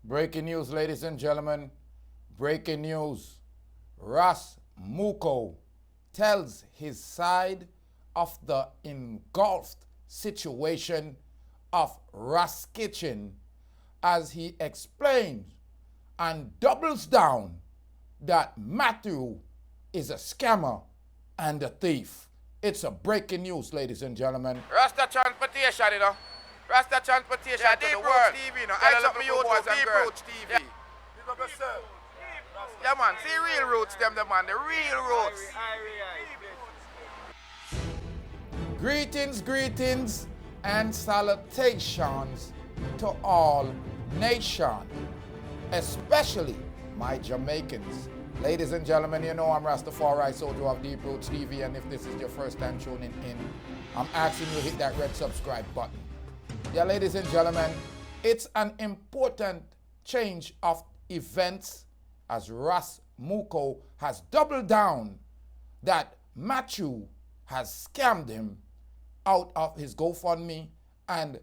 Breaking news, ladies and gentlemen. Breaking news. Ras Mokko tells his side of the engulfed situation of Ras Kitchen as he explains and doubles down that Matthew is a scammer and a thief. It's a breaking news, ladies and gentlemen. Rasta transportation, you know. Rasta transportation to the world. TV, you know. I love you boys and girls. TV. Yeah, man. See real roots, them, the man. The real roots. Greetings, and salutations to all nations, especially my Jamaicans. Ladies and gentlemen, you know I'm Rastafari, soldier of DeepRoots TV, and if this is your first time tuning in, I'm asking you to hit that red subscribe button. Yeah, ladies and gentlemen, it's an important change of events as Ras Mokko has doubled down that Matthew has scammed him out of his GoFundMe and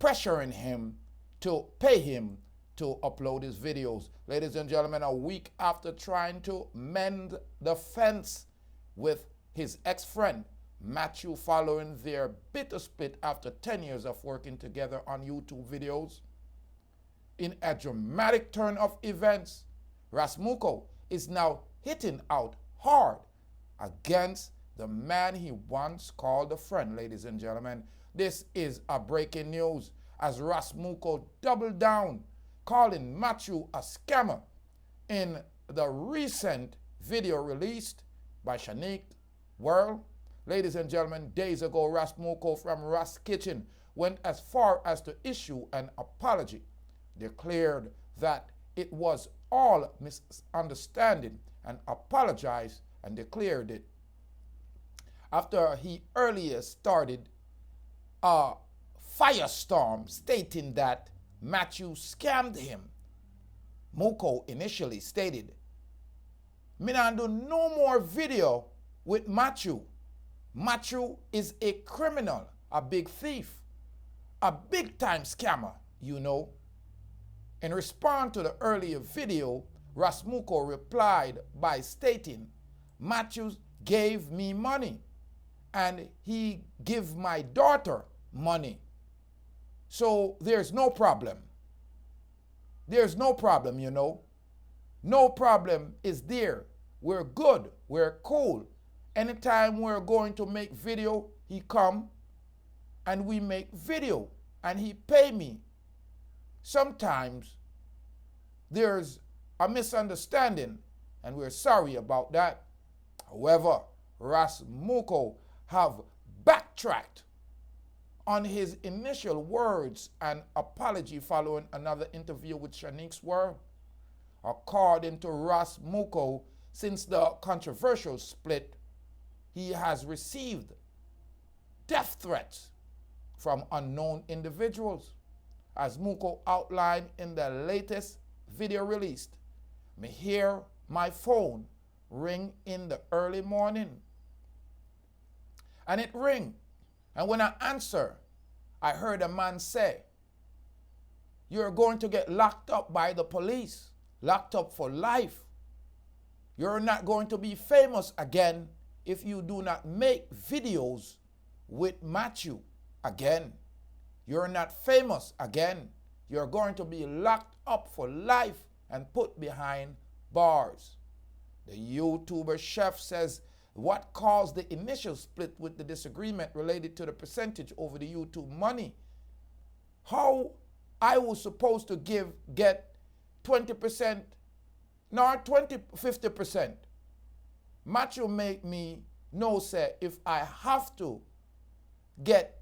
pressuring him to pay him to upload his videos. Ladies and gentlemen, a week after trying to mend the fence with his ex-friend, Matthew, following their bitter split after 10 years of working together on YouTube videos, in a dramatic turn of events, Ras Mokko is now hitting out hard against the man he once called a friend, ladies and gentlemen. This is a breaking news as Ras Mokko doubled down, calling Matthew a scammer in the recent video released by Shanique World. Ladies and gentlemen, days ago, Ras Mokko from Ras Kitchen went as far as to issue an apology, declared that it was all misunderstanding and apologized and declared it after he earlier started a firestorm stating that Matthew scammed him. Mokko initially stated, "Me not do no more video with Matthew. Matthew is a criminal, a big thief, a big-time scammer, you know." In response to the earlier video, Ras Mokko replied by stating, "Matthew gave me money and he give my daughter money. So there's no problem. There's no problem, you know. No problem is there. We're good. We're cool. Anytime we're going to make video, he come and we make video and he pay me. Sometimes there's a misunderstanding and we're sorry about that." However, Ras Mokko have backtracked on his initial words and apology following another interview with Shanique's World. According to Ras Mokko, since the controversial split, he has received death threats from unknown individuals. As Mokko outlined in the latest video released, "Me hear my phone ring in the early morning. And it ring. And when I answer, I heard a man say, 'You're going to get locked up by the police, locked up for life. You're not going to be famous again if you do not make videos with Matthew again. You're not famous again. You're going to be locked up for life and put behind bars.'" The YouTuber chef says what caused the initial split with the disagreement related to the percentage over the YouTube money. How I was supposed to get 20%, not 50%. Matthew make me know, say, if I have to get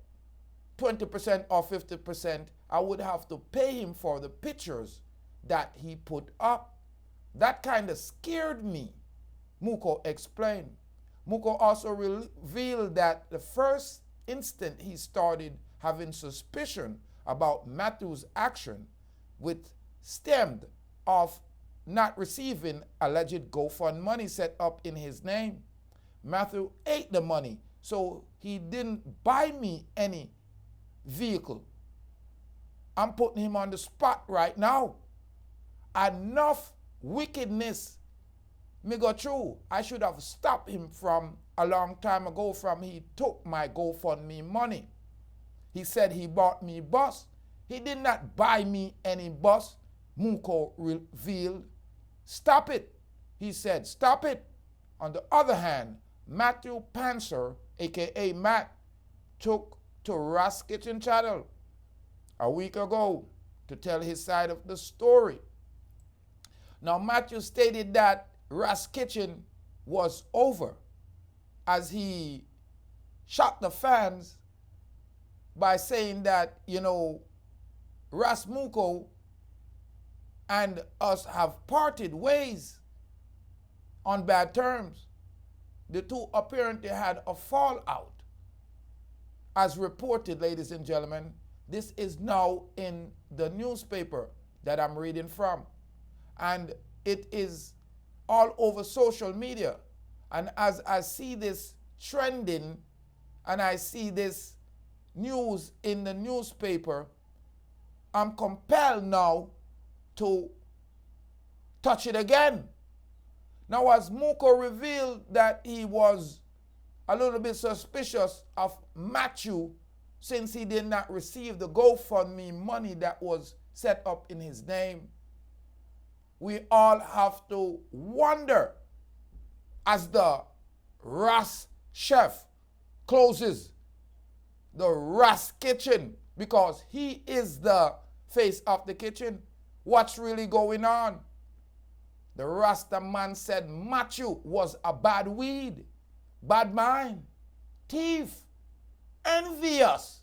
20% or 50%, I would have to pay him for the pictures that he put up. That kind of scared me, Mokko explained. Mokko also revealed that the first instant he started having suspicion about Matthew's action, which stemmed off not receiving alleged GoFundMe money set up in his name. Matthew ate the money, so he didn't buy me any vehicle. I'm putting him on the spot right now. enough wickedness me go through. I should have stopped him from a long time ago from he took my GoFundMe money. He said he bought me bus. He did not buy me any bus. Mokko revealed. Stop it. He said, stop it. On the other hand, Matthew Panzer, aka Matt, took to Ras Kitchen channel a week ago to tell his side of the story. Now, Matthew stated that Ras Kitchen was over as he shocked the fans by saying that, you know, Ras Mokko and us have parted ways on bad terms. The two apparently had a fallout. As reported, ladies and gentlemen, this is now in the newspaper that I'm reading from. And it is all over social media. And as I see this trending and I see this news in the newspaper, I'm compelled now to touch it again. Now, as Mokko revealed that he was a little bit suspicious of Matthew since he did not receive the GoFundMe money that was set up in his name, we all have to wonder as the Ras chef closes the Ras Kitchen, because he is the face of the kitchen. What's really going on? The Rasta man said Matthew was a bad weed, bad mind, thief, envious,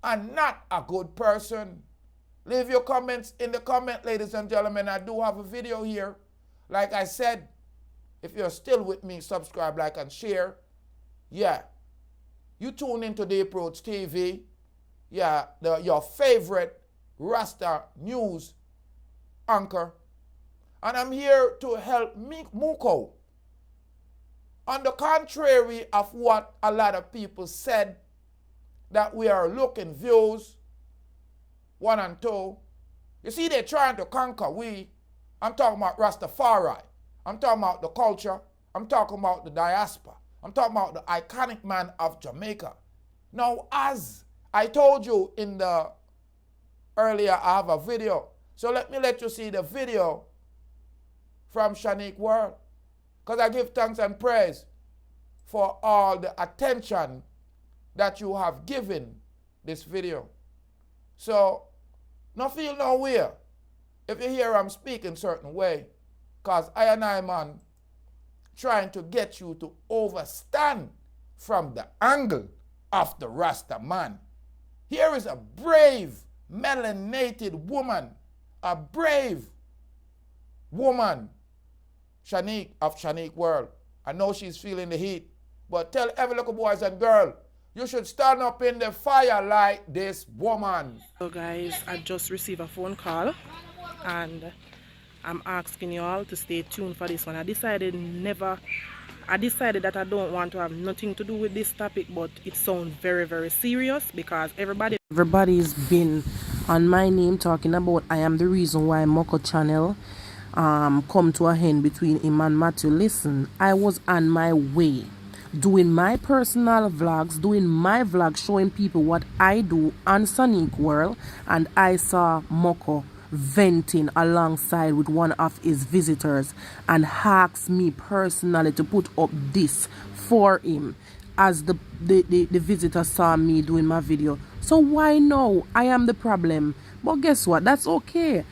and not a good person. Leave your comments in the comment, ladies and gentlemen. I do have a video here. Like I said, if you're still with me, subscribe, like, and share. Yeah. You tune into DeepRoots TV. Yeah, your favorite Rasta news anchor. And I'm here to help Mokko. On the contrary of what a lot of people said, that we are looking views, 1 and 2. You see, they're trying to conquer we. I'm talking about Rastafari. I'm talking about the culture. I'm talking about the diaspora. I'm talking about the iconic man of Jamaica. Now, as I told you in the earlier, I have a video. So let me let you see the video from Shanique World. Because I give thanks and praise for all the attention that you have given this video. So, no feel no way if you hear I'm speaking certain way, because I and I, man, trying to get you to overstand from the angle of the Rasta man. Here is a brave, melanated woman, a brave woman, Shanique of Shanique World. I know she's feeling the heat, but tell every little boys and girl, you should stand up in the fire like this woman. So guys, I just received a phone call and I'm asking you all to stay tuned for this one. I decided that I don't want to have nothing to do with this topic, but it sounds very, very serious because everybody's been on my name talking about I am the reason why Mokko channel come to a end between him and Matthew. Listen, I was on my way doing my personal vlogs, doing my vlog showing people what I do on Shanique World, and I saw Mokko venting alongside with one of his visitors and asked me personally to put up this for him as the visitor saw me doing my video. So why no? I am the problem. But guess what? That's okay.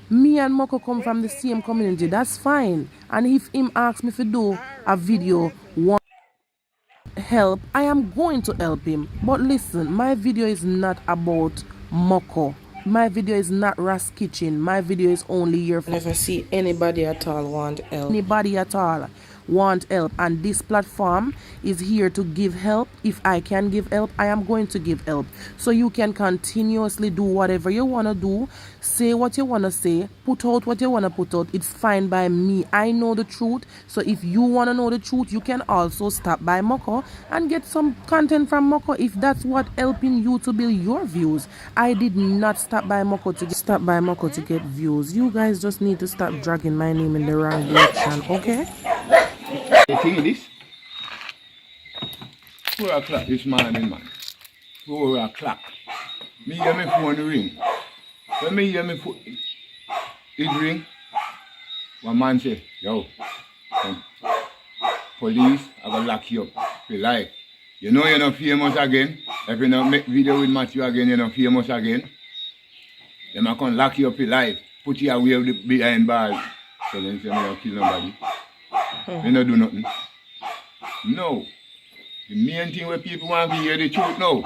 Me and Mokko come from the same community. That's fine. And if him asks me to do a video, help, I am going to help him. But listen, my video is not about Mokko. My video is not Ras Kitchen. My video is only here for if I see anybody at all want help. Anybody at all want help, and this platform is here to give help. If I can give help, I am going to give help. So you can continuously do whatever you want to do, say what you want to say, put out what you want to put out. It's fine by me. I know the truth. So if you want to know the truth, you can also stop by Mokko and get some content from Mokko if that's what helping you to build your views. I did not stop by Mokko to get views. You guys just need to stop dragging my name in the wrong direction, okay? You see this? 4 o'clock this morning, man. 4 o'clock. Me hear my phone ring. When me hear my phone, it ring. One man say, yo, police, I gonna lock you up for life. You know you're not famous again. If you don't make video with Matthew again, you're not famous again. Then I can lock you up for life. Put you away behind bars. So then say, I don't kill nobody. You don't do nothing. No. The main thing where people want to hear the truth now.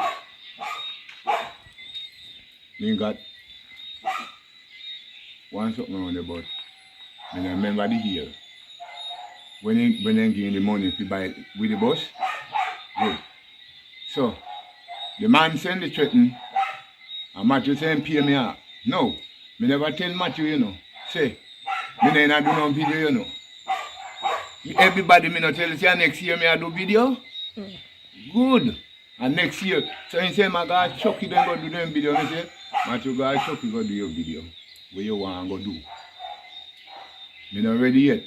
Me got one something on the bus. And I remember the year. When they give the money to buy it with the bus, good. So, the man send the threaten, and Matthew saying pay me out. No, me never tell Matthew, you know. Say, me not do no video, you know. Everybody me not tell you, say next year me I do video. Good. And next year, so he say, my God, Chucky then go do them video. I say, Matthew, God, Chucky go do your video. Where you want to go do. Me not ready yet.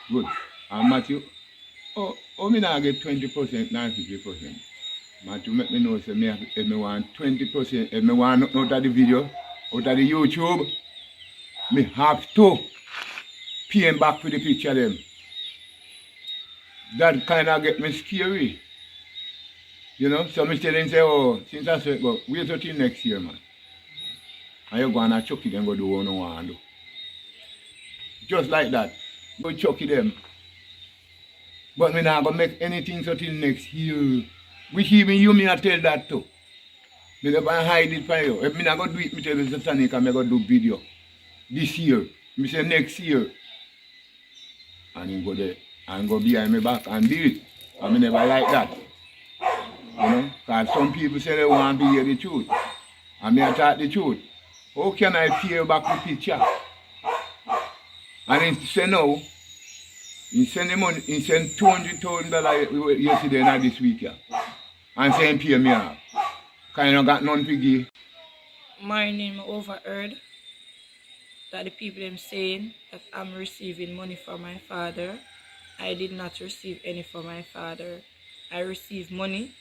Good. And Matthew, me not get 20%, not 50%. Matthew make me know, say, if me want 20%, if me want out of the video, out of the YouTube, me have to pay him back for the picture them. That kind of get me scary. You know, so me tell him, say, oh, since I said, but wait until next year, man. And you go and chuck it and go do what you want to do. Just like that. Go chuck it them. But me not gonna make anything so till next year. Which even you me not tell that too. Me never hide it from you. If me not gonna do it, me tell you Shanique and me gonna do video. This year. Me say next year. And he go there and go behind me back and do it. And me never like that. You know? Because some people say they want to hear the truth. And me talk the truth. How can I pay you back the picture? And he say no. He send the money, he send $200,000 yesterday and this week. Yeah. And saying pay me off. Because you got none to give. Morning, I overheard that the people them saying that I'm receiving money from my father. I did not receive any from my father. I received money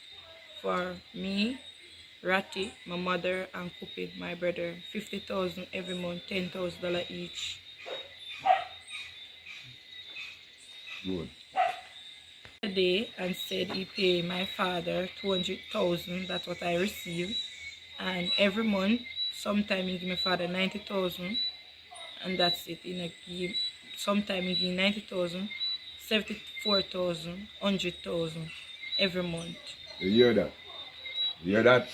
for me, Ratty, my mother, and Kupi, my brother. $50,000 every month, $10,000 each. Good. Today and said he pay my father $200,000. That's what I receive. And every month, sometime he give my father $90,000, and that's it. Sometime he give $90,000, $74,000, $100,000 every month. You hear that? You hear that?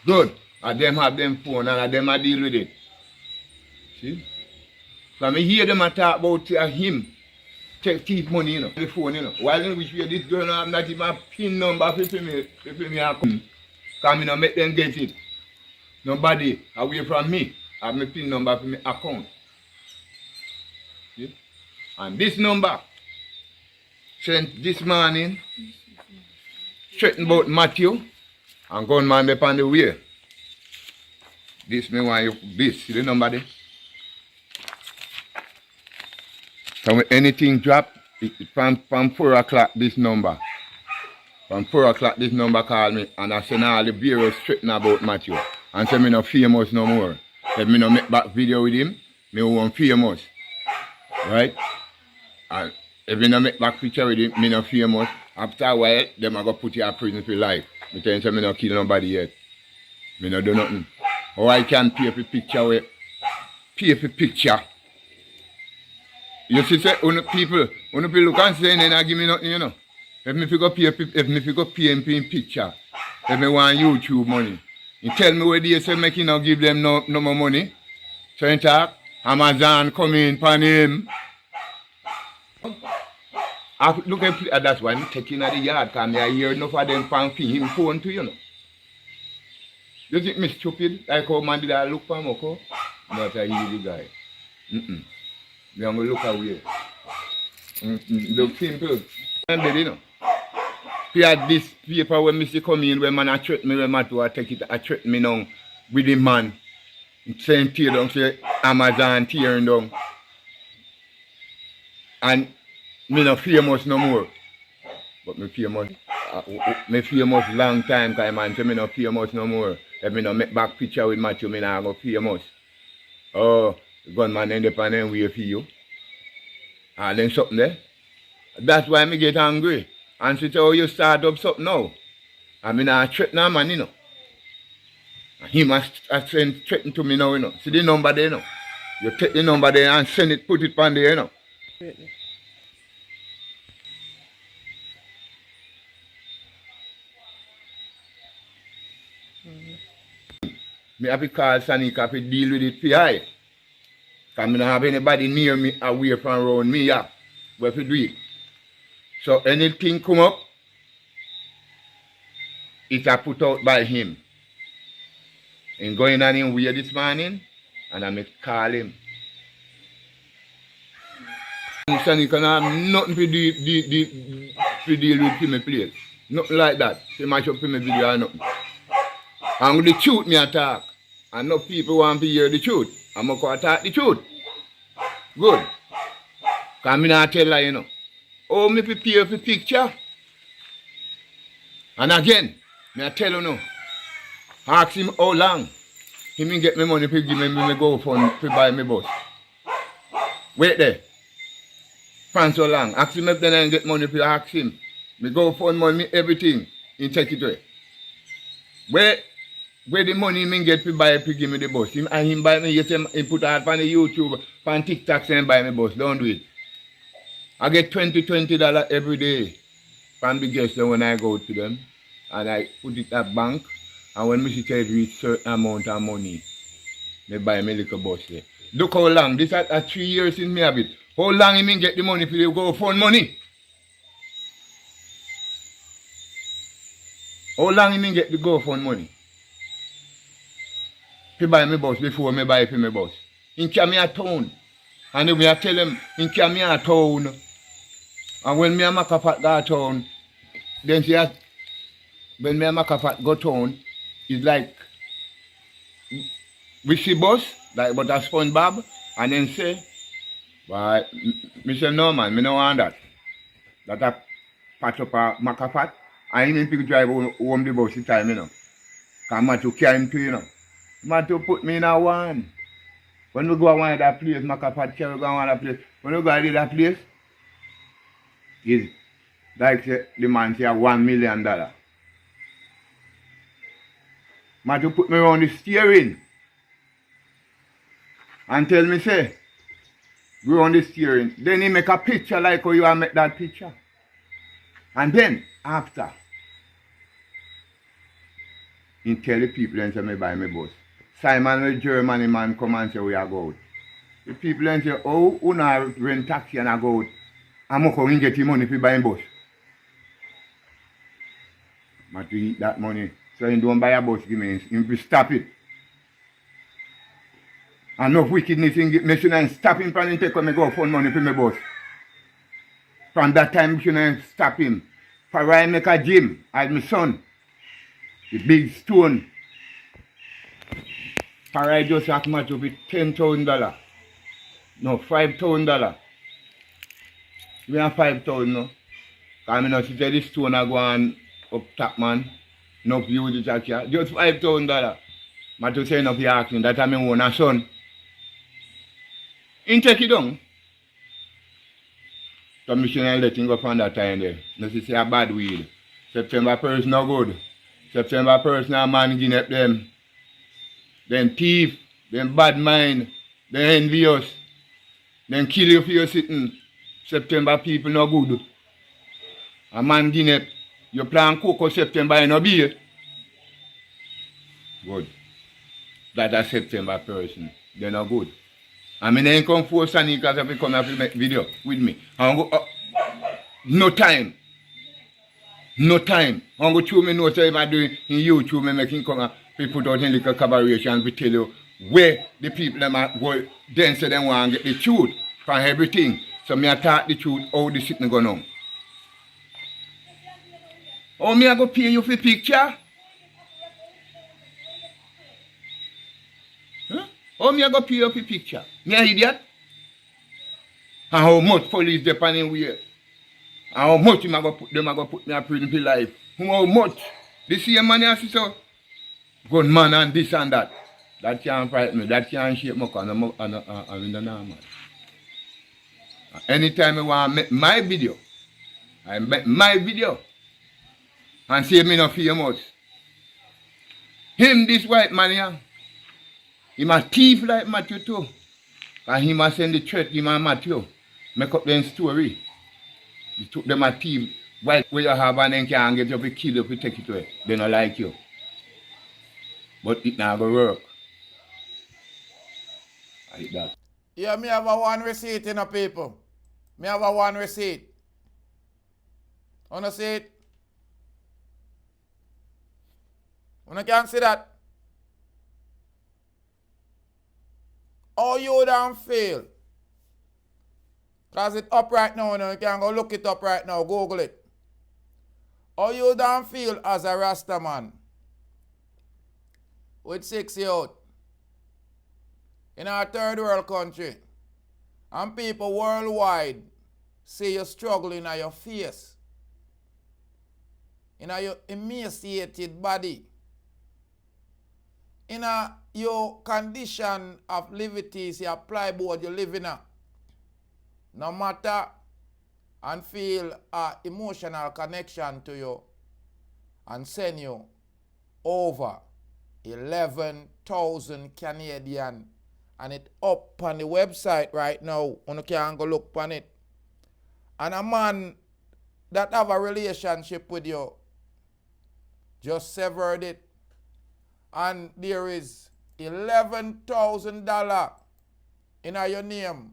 Good. And them have them phone and them a deal with it. See? So I hear them talk about him. Check thief money, you know, the phone, you know. While in which way this girl have not even a PIN number for me account. Because I don't make them get it. Nobody away from me have my PIN number for my account. See? And this number sent this morning, threatened about Matthew and gunman up on the way. This me want you, this, see the number there? So when anything drop, from 4 o'clock this number. From 4 o'clock this number call me and I send all the bureaus threatening about Matthew. And say me not famous no more. If me not make back video with him, me won't famous. Right? And if me not make back picture with him, me not famous. After a while, them are going to put you in prison for life. Me tell you say me not kill nobody yet. Me not do nothing. Or I can pay for picture with pay for picture. You see, say, people look and say, they not give me nothing, you know. If me go pay him in picture, if me want YouTube money, you tell me where they say make you not give them no more money. So you talk, Amazon come in upon him. Look at that's why I'm taking at the yard, because I hear enough of them from him phone to you know. You think me stupid? Like how man did I look for Mokko? Not a easy guy. I'm going to look away. Look simple. And then, you know. He had this paper when Mr. come in, when man I threaten me, when man to take it, I threaten me now with the man. Saying tear down, say Amazon tearing down. And me not famous no more. But me famous long time, because man say me not famous no more. If me not make back picture with Matthew, me not go famous. Oh, the gunman independent way for you. And then something there. That's why me get angry. And say, oh, you start up something now. I mean, I threaten a man, you know. And he must threaten to me now, you know. See the number there, you know. You take the number there and send it, put it on there, you know. Really? Me have to call Shanique to deal with it for I. Because I don't have anybody near me away from around me, yeah. Where to do it. So anything come up, it's a put out by him. And going on in way this morning, and I may call him. Shanique can have nothing to deal with him place. Nothing like that. She match up him video or nothing. And with the truth me attack. And no people want to hear the truth. I'm going to attack the truth. Good. Because I not tell her, you know. Oh, me prepare for picture. And again, me I tell you now. Ask him how long. He may get me money to give me GoFundMe to buy me bus. Wait there. For so long. Ask him if then I get money to ask him. Me GoFundMe, me everything. He take it away. Where the money me get to buy to give me the bus. Him buy me, he put out on the YouTube, on TikTok and buy me bus. Don't do it. I get $20 every day from the guests when I go to them. And I put it at bank. And when me see it reach certain amount of money, they buy me a little bus there. Look how long. This is 3 years in me have it. How long he mean get the money for the GoFundMe money? How long he mean get the GoFundMe money? To buy me bus before me buy for me bus. In come a town. And then me I tell him, in come a town. And when me and Macafat go town, then see when me and Macafat go town, it's like we see bus, like but a SpongeBob, and then say, why, me say no man, me no want that. That a patch up a Macafat, and even people drive home the bus the time, you know. Because man to carry him to, you know. Man to put me in a one. When we go to one of that place, Macafat carry go to one of that place. When we go to that place, is like the man say $1 million. Man to put me around the steering and tell me say, go on the steering. Then he make a picture like how you want make that picture. And then after, he tell the people and say me buy me bus. Simon the Germany man come and say we are go out. The people and say, oh, you know rent taxi and I go out. I'm going to get the money for buying bus. But to eat that money. So he don't buy a bus, give me, he will stop it. Enough wickedness in me shouldn't stop him from take when me go fund money for my bus. From that time, me shouldn't stop him. For I make a gym, as my son, the big stone. For I just have much of it $10,000. No, $5,000. We have 5,000 now. Because I know she said this stone I go on up top man. No view the chat here. Just $5,000. But to say enough you asking that I mean own a son. In take it down. So me shouldn't let him go from that time there. No she say a bad weed. September 1st no good. September 1st no man giving up them. Then thief, then bad mind, then envious, then kill you for your sitting. September people no good. A man giving up. You plan cocoa September and no beer. Good. That's a September person. They're not good. I mean, they come force Shanique to come and make video with me. I'm go, No time. No time. I'm going to me know so if I do in YouTube, me making come up, we put out in little collaboration, we tell you where the people them are go then say them want to get the truth from everything. So me I talk the truth, how this shit going on. How me I go pay you for picture? Huh? How me I go pay you for picture? Me an idiot? And how much police depend in where? And how much them I go put me in prison for life? How much? The same money I see so gunman and this and that. That can't frighten me. That can't shape me because I'm in the normal. Anytime I want to make my video, I make my video and say me not famous. Him, this white man here, he a thief like Matthew too. And he must send the threat him and Matthew. Make up them story. He took them a thief. White where you have and then can get you to kill you to take it away. They don't like you. But it not go work. Like that. Yeah, me have a one receipt, you know, people. Me have a one receipt. Wanna see it? Wanna can see that? How you don't feel? Cause it up right now, you know, you can go look it up right now, Google it. How you don't feel as a Rasta man with 6 youth in our third world country and people worldwide see you struggling in your face, in your emaciated body, in your condition of liberties, your plyboard you live in, no matter, and feel an emotional connection to you and send you over 11,000 Canadian, and it up on the website right now. You can go look on it. And a man that have a relationship with you just severed it, and there is $11,000 in your name.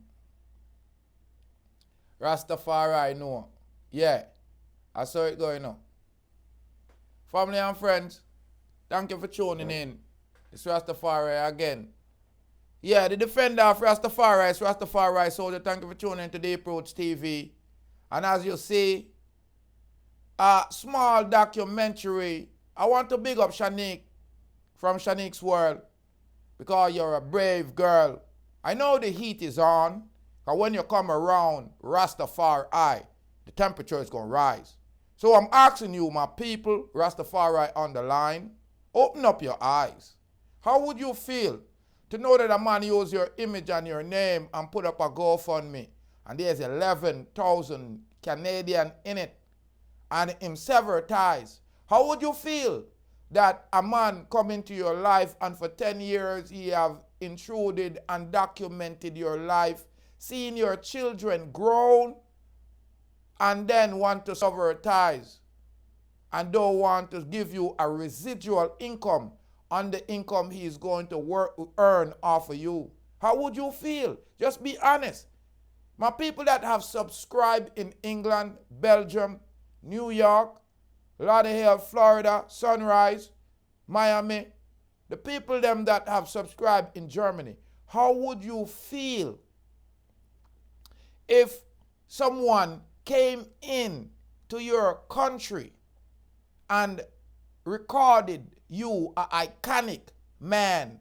Rastafari know. Yeah, I saw it going on. Family and friends, thank you for tuning in. It's Rastafari again. Yeah, the defender of Rastafari is Rastafari Soldier. Thank you for tuning in to DeepRoots TV. And as you see, a small documentary. I want to big up Shanique from Shanique's World because you're a brave girl. I know the heat is on, because when you come around Rastafari, the temperature is going to rise. So I'm asking you, my people, Rastafari on the line, open up your eyes. How would you feel to know that a man used your image and your name and put up a GoFundMe, and there's 11,000 Canadian in it, and him sever ties? How would you feel that a man come into your life and for 10 years he have intruded and documented your life, seeing your children grown, and then want to sever ties and don't want to give you a residual income on the income he is going to earn off of you? How would you feel? Just be honest. My people that have subscribed in England, Belgium, New York, Lauderdale, Florida, Sunrise, Miami, the people them that have subscribed in Germany, how would you feel if someone came in to your country and recorded you an iconic man,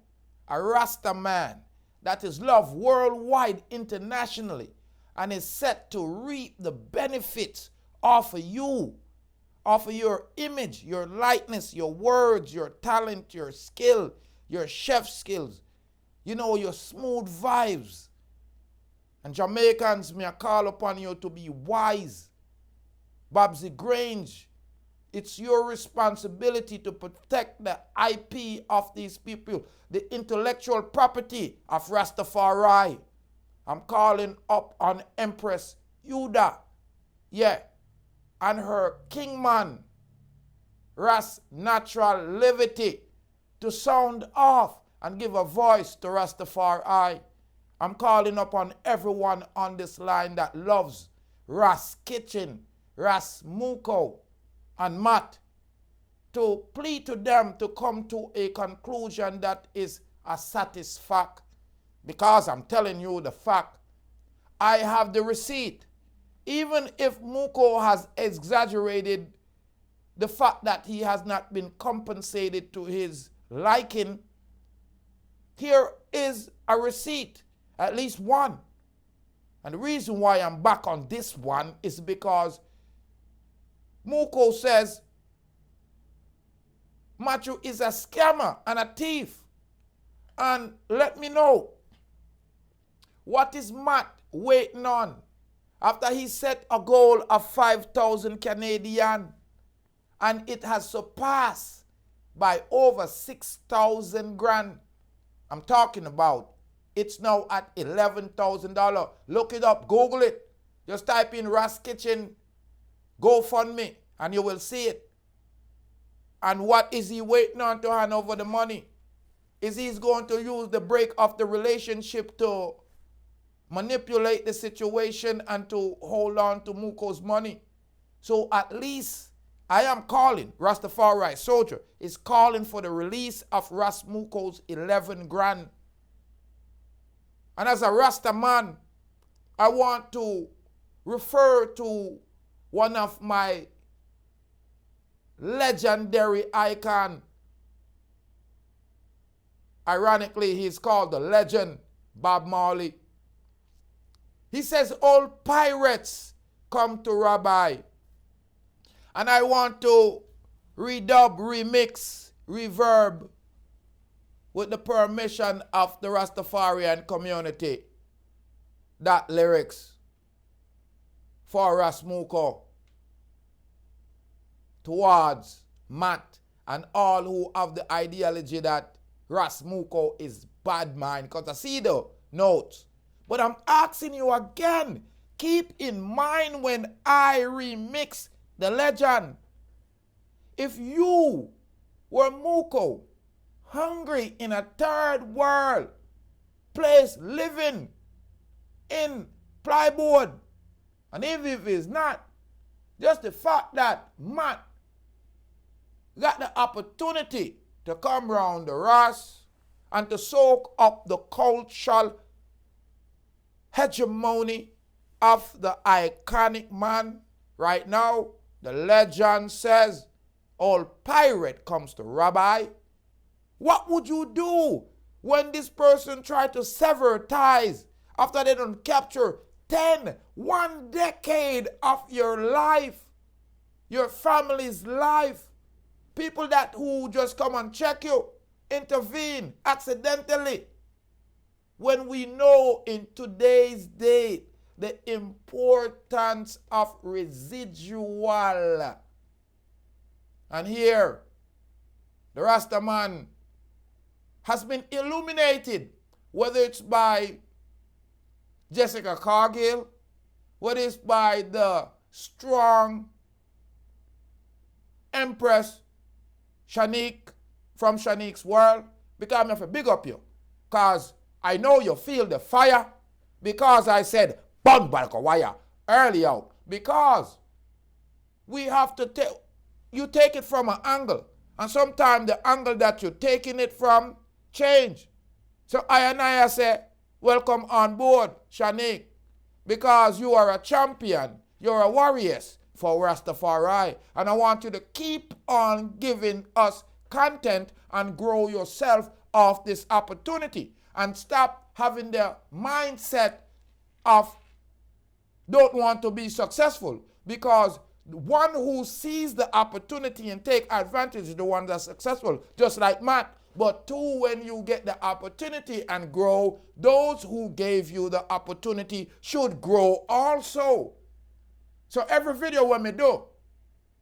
a Rasta man that is loved worldwide, internationally, and is set to reap the benefits off of you, off of your image, your likeness, your words, your talent, your skill, your chef skills, you know, your smooth vibes. And Jamaicans, may I call upon you to be wise. Babsy Grange, it's your responsibility to protect the IP of these people, the intellectual property of Rastafari. I'm calling up on Empress Yuda, yeah, and her kingman, Ras Natural Levity, to sound off and give a voice to Rastafari. I'm calling upon everyone on this line that loves Ras Kitchen, Ras Mokko and Matt to plead to them to come to a conclusion that is a satisfact. Because I'm telling you the fact, I have the receipt. Even if Mokko has exaggerated the fact that he has not been compensated to his liking, here is a receipt, at least one. And the reason why I'm back on this one is because Mokko says Matthew is a scammer and a thief. And let me know, what is Matt waiting on after he set a goal of 5,000 Canadian and it has surpassed by over 6,000 grand? I'm talking about it's now at $11,000. Look it up, Google it. Just type in Ras Kitchen GoFundMe and you will see it. And what is he waiting on to hand over the money? Is he going to use the break of the relationship to manipulate the situation and to hold on to Mokko's money? So at least I am calling, Rastafari Soldier is calling for the release of Ras Mokko's 11 grand. And as a Rasta man, I want to refer to one of my legendary icon. Ironically, he's called the legend Bob Marley. He says all pirates come to Rabbi. And I want to redub, remix, reverb with the permission of the Rastafarian community that lyrics for Ras Mokko towards Matt and all who have the ideology that Ras Mokko is bad man. Because I see the notes. But I'm asking you again, keep in mind when I remix the legend. If you were Mokko, hungry in a third world place, living in plywood, and if it is not, just the fact that Matt got the opportunity to come round the Ras and to soak up the cultural hegemony of the iconic man. Right now, the legend says, all pirate comes to Rabbi. What would you do when this person tried to sever ties after they don't capture 1 decade of your life, your family's life? People that who just come and check you, intervene accidentally. When we know in today's day the importance of residual. And here, the Rasta man has been illuminated, whether it's by Jessica Cargill, whether it's by the strong Empress Shanique from Shanique's World, because I'm going to big up you, because I know you feel the fire, because I said, "Bun balka wire" early out, because we have to take, you take it from an angle, and sometimes the angle that you're taking it from change. So I say, welcome on board, Shanique, because you are a champion, you're a warrior for Rastafari, and I want you to keep on giving us content and grow yourself off this opportunity, and stop having the mindset of don't want to be successful, because the one who sees the opportunity and take advantage is the one that's successful, just like Matt. But two, when you get the opportunity and grow, those who gave you the opportunity should grow also. So every video when me do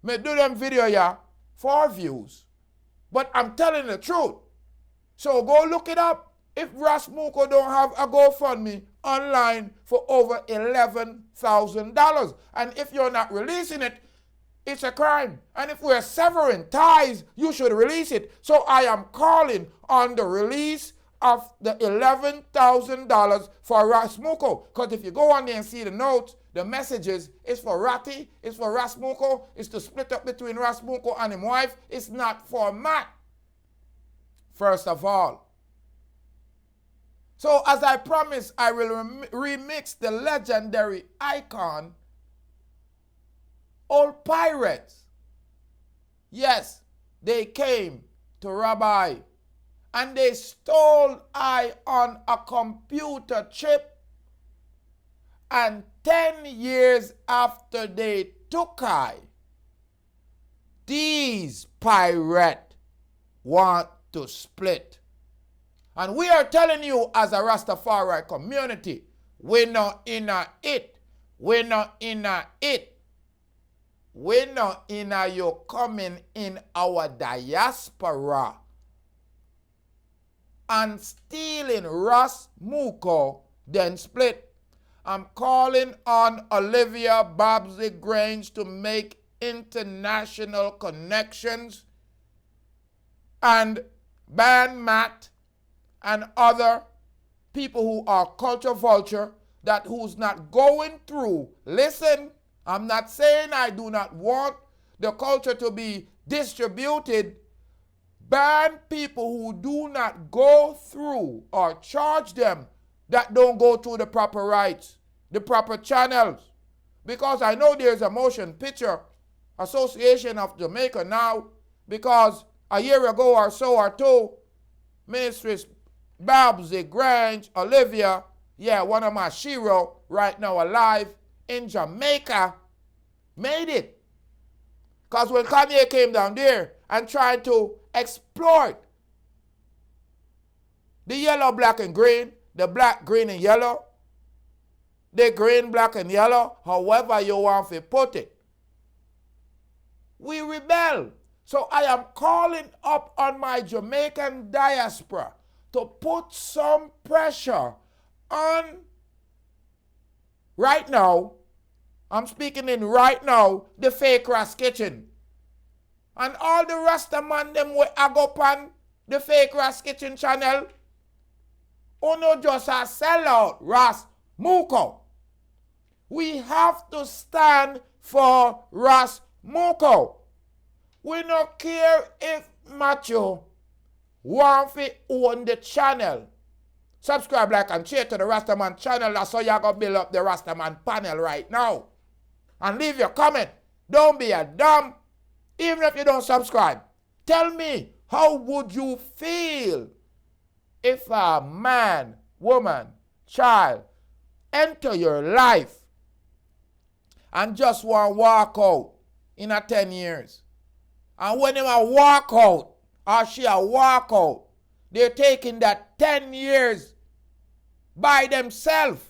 them video yeah, for views. But I'm telling the truth. So go look it up. If Ras Mokko don't have a GoFundMe online for over $11,000, and if you're not releasing it, it's a crime. And if we're severing ties, you should release it. So I am calling on the release of the $11,000 for Ras Mokko. Because if you go on there and see the notes, the messages, it's for Ratty, it's for Ras Mokko, it's to split up between Ras Mokko and his wife. It's not for Matt. First of all. So as I promised, I will remix the legendary icon, Old Pirates. Yes, they came to Rabbi and they stole I on a computer chip, and 10 years after they took I, these pirates want to split. And we are telling you as a Rastafari community, we're not in a it. We're not in a it. We're not in a you coming in our diaspora and stealing Ras Mokko, then split. I'm calling on Olivia Babsy Grange to make international connections, and ban Matt and other people who are culture vulture, that who's not going through. Listen, I'm not saying I do not want the culture to be distributed. Ban people who do not go through, or charge them that don't go through the proper rights, the proper channels. Because I know there's a motion picture association of Jamaica now, because a year ago or so or two, Mistress Babsy Grange, Olivia, yeah, one of my shiro right now alive in Jamaica, made it. Because when Kanye came down there and tried to exploit the yellow, black, and green, the black, green, and yellow, the green, black, and yellow, however you want to put it, we rebel. So I am calling up on my Jamaican diaspora to put some pressure on, right now, I'm speaking in right now, the fake Ras Kitchen. And all the Rastaman them we ag up on the fake Ras Kitchen channel, no just a sellout Ras Mokko. We have to stand for Ras Mokko. We don't care if Macho want to own the channel. Subscribe, like, and share to the Rastaman channel. That's how you're going to build up the Rastaman panel right now. And leave your comment. Don't be a dumb. Even if you don't subscribe. Tell me, how would you feel if a man, woman, child enter your life and just want to walk out in a 10 years? And when they walk out, or she a walk out, they're taking that 10 years by themselves,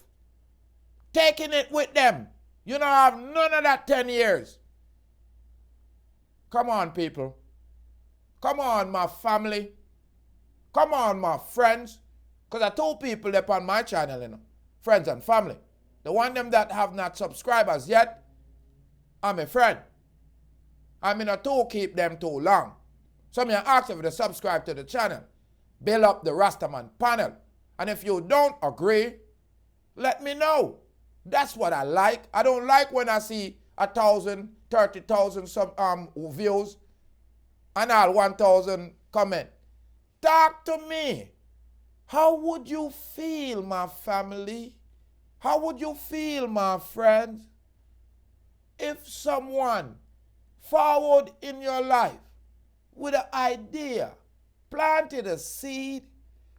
taking it with them. You don't have none of that 10 years. Come on, people. Come on, my family. Come on, my friends. Because I told people up on my channel, you know, friends and family. The one them that have not subscribed as yet, I'm a friend. I'm in a to keep them too long. So me ask you to subscribe to the channel. Build up the Rastaman panel. And if you don't agree, let me know. That's what I like. I don't like when I see 1,000, 30,000 views and all 1,000 comment. Talk to me. How would you feel, my family? How would you feel, my friends, if someone forward in your life with an idea, planted a seed,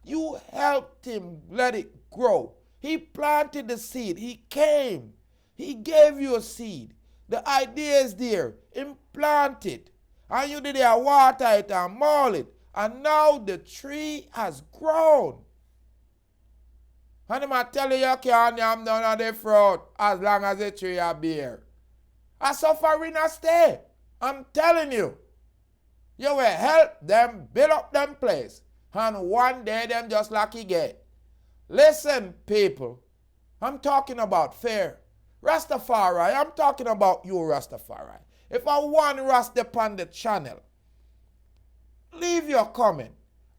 you helped him let it grow. He planted the seed. He came. He gave you a seed. The idea is there. Implant it. And you did water it and mold it. And now the tree has grown. And I tell you, you can't have none of the fruit as long as the tree are bare. A suffering a stay. I'm telling you. You will help them build up them place. And one day them just lucky get. Listen, people. I'm talking about fair. Rastafari, I'm talking about you, Rastafari. If I want Rasta upon the channel, leave your comment.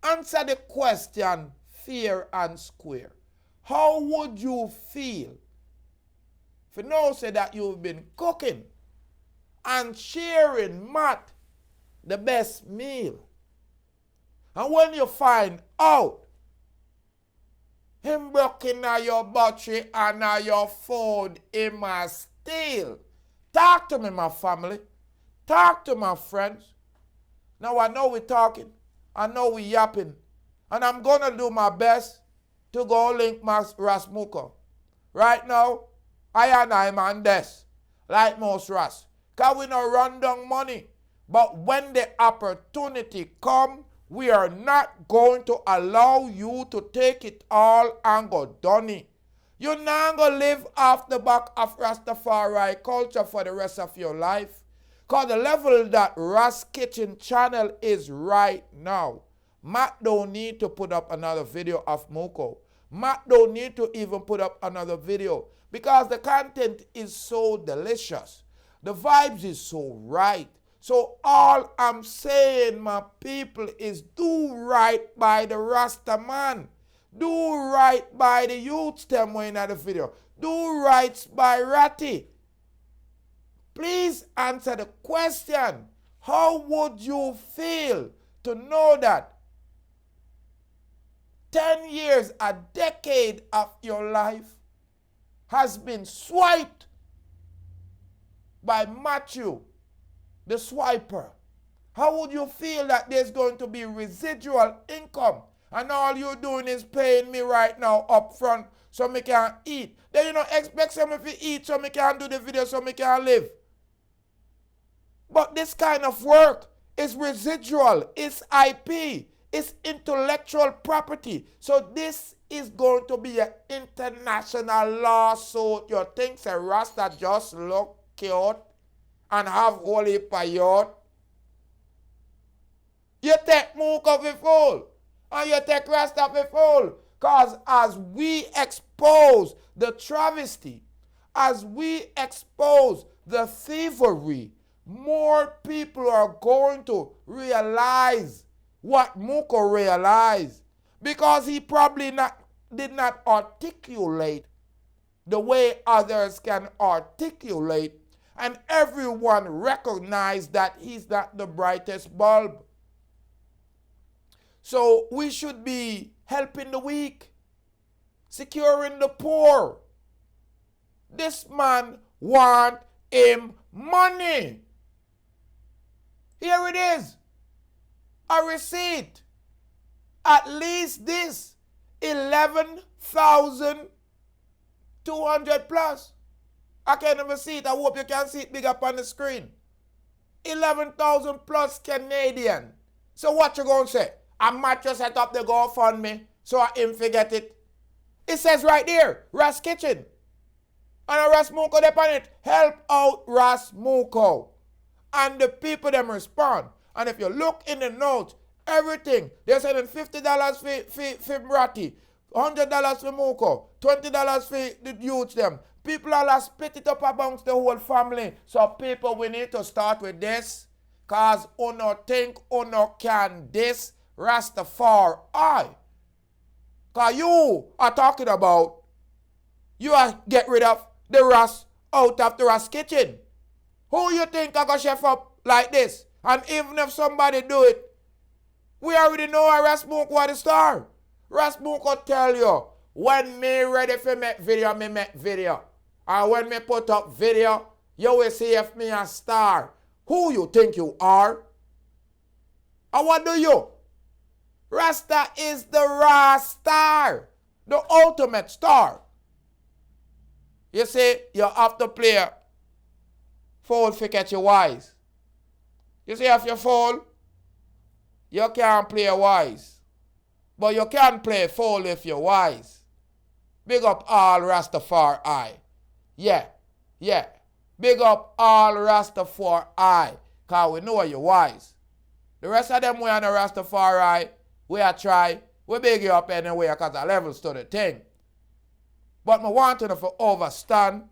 Answer the question fair and square. How would you feel if you know say that you've been cooking and sharing Matt the best meal? And when you find out him broken on your battery and on your food, him a steal. Talk to me, my family. Talk to my friends. Now I know we're talking. I know we're yapping. And I'm going to do my best to go link Ras Mokko. Right now, I'm on this, like most Ras. Because we no run down money. But when the opportunity come, we are not going to allow you to take it all and go done it. You're not going to live off the back of Rastafari culture for the rest of your life. Because the level that Ras Kitchen channel is right now, Matt don't need to put up another video of Mokko. Matt don't need to even put up another video because the content is so delicious. The vibes is so right. So all I'm saying, my people, is do right by the Rasta man. Do right by the youths them way in the video. Do right by Ratty. Please answer the question. How would you feel to know that 10 years, a decade of your life has been swiped by Matthew, the swiper? How would you feel that there's going to be residual income and all you're doing is paying me right now up front so me can eat? Then you don't expect some if you eat so me can do the video so me can live. But this kind of work is residual, it's IP, it's intellectual property. So this is going to be an international lawsuit. You think say Rasta just look cute and have whole heap of youth? You take Mokko for fool and you take Rasta for fool. Because as we expose the travesty, as we expose the thievery, more people are going to realize what Mokko realized, because he probably did not articulate the way others can articulate, and everyone recognized that he's not the brightest bulb. So we should be helping the weak, securing the poor. This man want him money. Here it is. A receipt. At least this 11,200 plus. I can't even see it. I hope you can see it big up on the screen. 11,000 plus Canadian. So what you gonna say? I might just set up the GoFundMe so I him forget it. It says right there, Ras Kitchen. And a Ras Mokko up on it. Help out Ras Mokko. And the people them respond. And if you look in the notes, everything, they're sending $50 for Ratty, $100 for Mokko, $20 for the youths them. People are split it up amongst the whole family. So people, we need to start with this. Because uno think uno can this Rastafari. Because you are talking about, you are get rid of the Ras out of the Ras Kitchen. Who you think I got chef up like this? And even if somebody do it, we already know a Ras Mokko was the star. Ras Mokko tell you, when me ready for make video, me make video. And when me put up video, you will see if me a star. Who you think you are? And what do you? Rasta is the raw star. The ultimate star. You see, you have to play fool to catch your wise. You see, if you fall, you can't play wise. But you can play fool if you're wise. Big up all Rastafari. Yeah. Big up all Rastafari. Because we know you're wise. The rest of them we on the Rastafari, we are try. We big you up anyway because the levels to the thing. But me want you to overstand.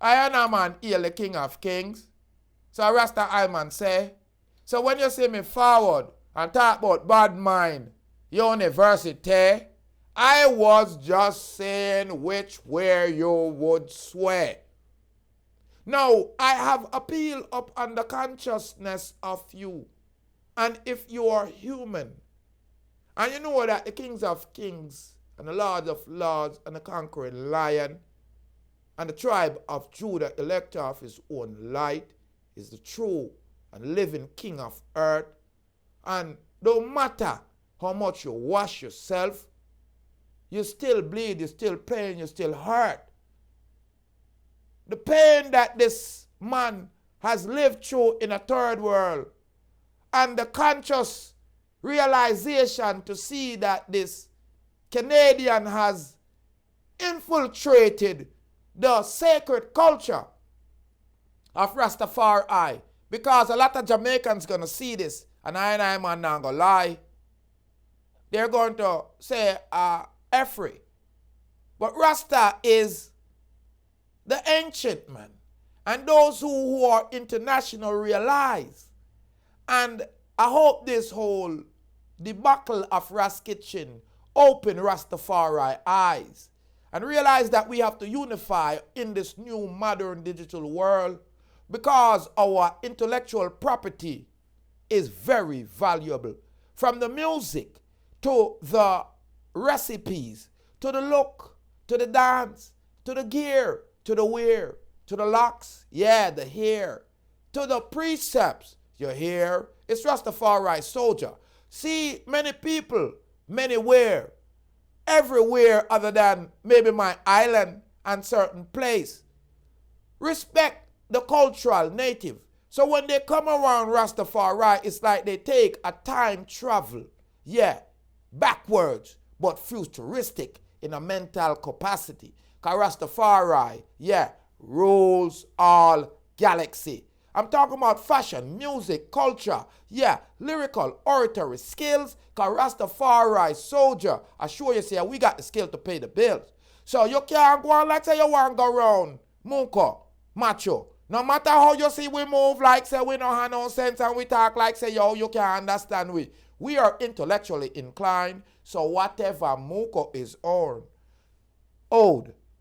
I am a man here, the King of Kings. So Rasta I man say. So when you see me forward and talk about bad mind, university. I was just saying which way you would sway. Now, I have appealed up on the consciousness of you. And if you are human, and you know that the kings of kings, and the lords of lords, and the conquering lion, and the tribe of Judah, elector of his own light, is the true and living king of earth. And no matter how much you wash yourself, you still bleed, you still pain, you still hurt. The pain that this man has lived through in a third world, and the conscious realization to see that this Canadian has infiltrated the sacred culture of Rastafari, because a lot of Jamaicans going to see this, and I'm not going to lie. They're going to say, Efri. But Rasta is the ancient man. And those who are international realize. And I hope this whole debacle of Ras Kitchen open Rastafari eyes and realize that we have to unify in this new modern digital world, because our intellectual property is very valuable. From the music to the recipes, to the look, to the dance, to the gear, to the wear, to the locks, yeah, the hair, to the precepts, your hair. It's Rastafari soldier. See, many people, many wear, everywhere other than maybe my island and certain place. Respect the cultural native. So when they come around Rastafari, it's like they take a time travel, yeah, backwards, but futuristic in a mental capacity. Because Rastafari, yeah, rules all galaxy. I'm talking about fashion, music, culture, yeah, lyrical, oratory, skills. Because Rastafari soldier, I assure you, say, we got the skill to pay the bills. So you can't go on like say you want to go around Mokko, macho. No matter how you see we move like say we don't have no sense and we talk like say yo, you can't understand we. We are intellectually inclined, so whatever Mokko is owed,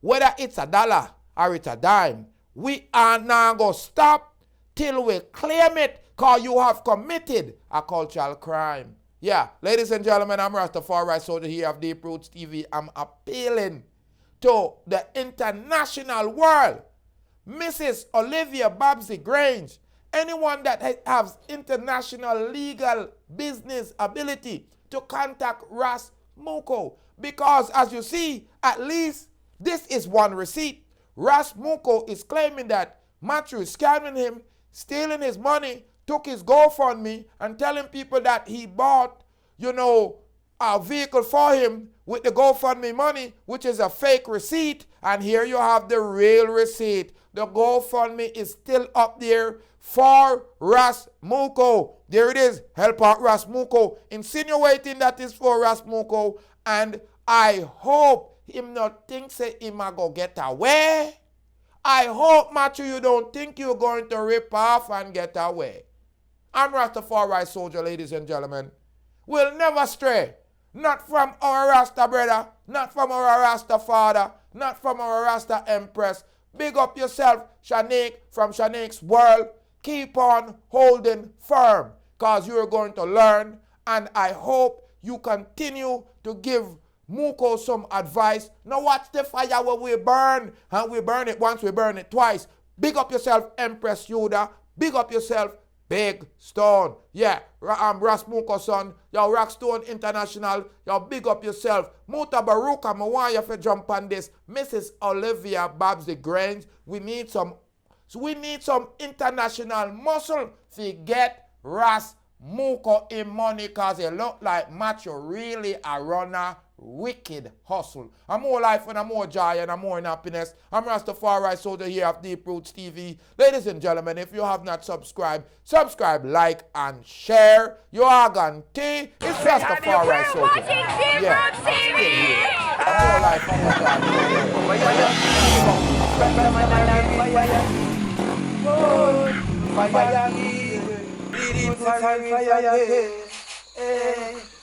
whether it's $1 or it's a dime, we are not going to stop till we claim it, because you have committed a cultural crime. Yeah, ladies and gentlemen, I'm Rastafari soldier here of DeepRoots TV. I'm appealing to the international world. Mrs. Olivia Babsy Grange, anyone that has international legal business ability to contact Ras Mokko, because as you see, at least this is one receipt. Ras Mokko is claiming that Matthew is scamming him, stealing his money, took his GoFundMe and telling people that he bought, a vehicle for him with the GoFundMe money, which is a fake receipt. And here you have the real receipt. The GoFundMe is still up there for Ras Mokko. There it is. Help out Ras Mokko. Insinuating that is for Ras Mokko. And I hope him not think say him a go get away. I hope, Matthew, you don't think you're going to rip off and get away. I'm Rastafari soldier, ladies and gentlemen. We'll never stray. Not from our Rasta brother, not from our Rasta father, not from our Rasta empress. Big up yourself, Shanique, from Shanique's world. Keep on holding firm, because you're going to learn, and I hope you continue to give Mokko some advice. Now watch the fire where we burn, and we burn it once, we burn it twice. Big up yourself, Empress Yuda. Big up yourself, Big Stone. Yeah, Ras Mokko son. Yo, Rockstone International. Yo, big up yourself. Muta Baruka, I want you to jump on this. Mrs. Olivia Babsy Grange. We need some international muscle to get Ras Mokko in money, because it look like Macho really a runner. Wicked hustle. I'm more life and I'm more joy and I'm more in happiness. I'm Rastafari soldier here of DeepRoots TV. Ladies and gentlemen, if you have not subscribed, subscribe, like, and share. You are gone tea. It's Rastafari soldier. Yeah, I'm still here. I'm more life and more joy.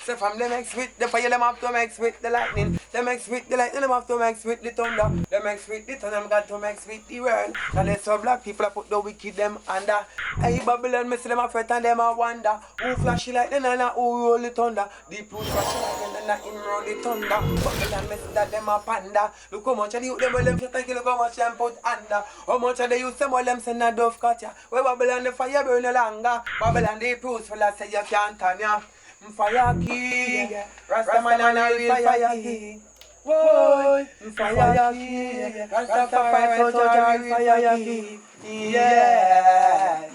So from them mix with the fire, them have to mix with the lightning. Them mix with the lightning, them have to mix with the thunder. Them mix with the thunder, them got to mix with the world. And there's some black people that put the wicked them under. Hey Babylon, me see them a fret and them a wonder. Who flashy like them and who roll the thunder? DeepRoots flashy like them and him roll the thunder. Babylon, me see that them a panda. Look how much of the youth them, well them flat and kill, look how much them put under. How much of the youth them, well them send a dove cut ya. Where Babylon the fire burn no longer. Babylon DeepRoots full of say you can't turn ya. Fire king, Rastaman and a real fire king. Whoa, fire king, Rastafari soldier a real fire king. Yeah,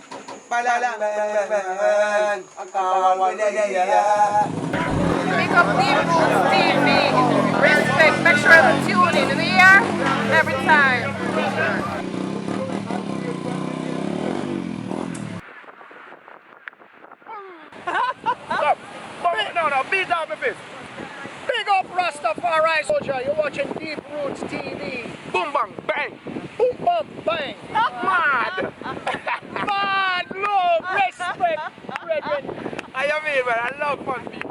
balang bang, Pick up DeepRoots TV. Respect, make sure to tune in here every time. No, beat down my fist. Big up Rastafari soldier, you're watching DeepRoots TV. Boom, bang, bang. Boom, bum, bang. Mad. Mad love, respect, brethren. I mean, man, I love fun people.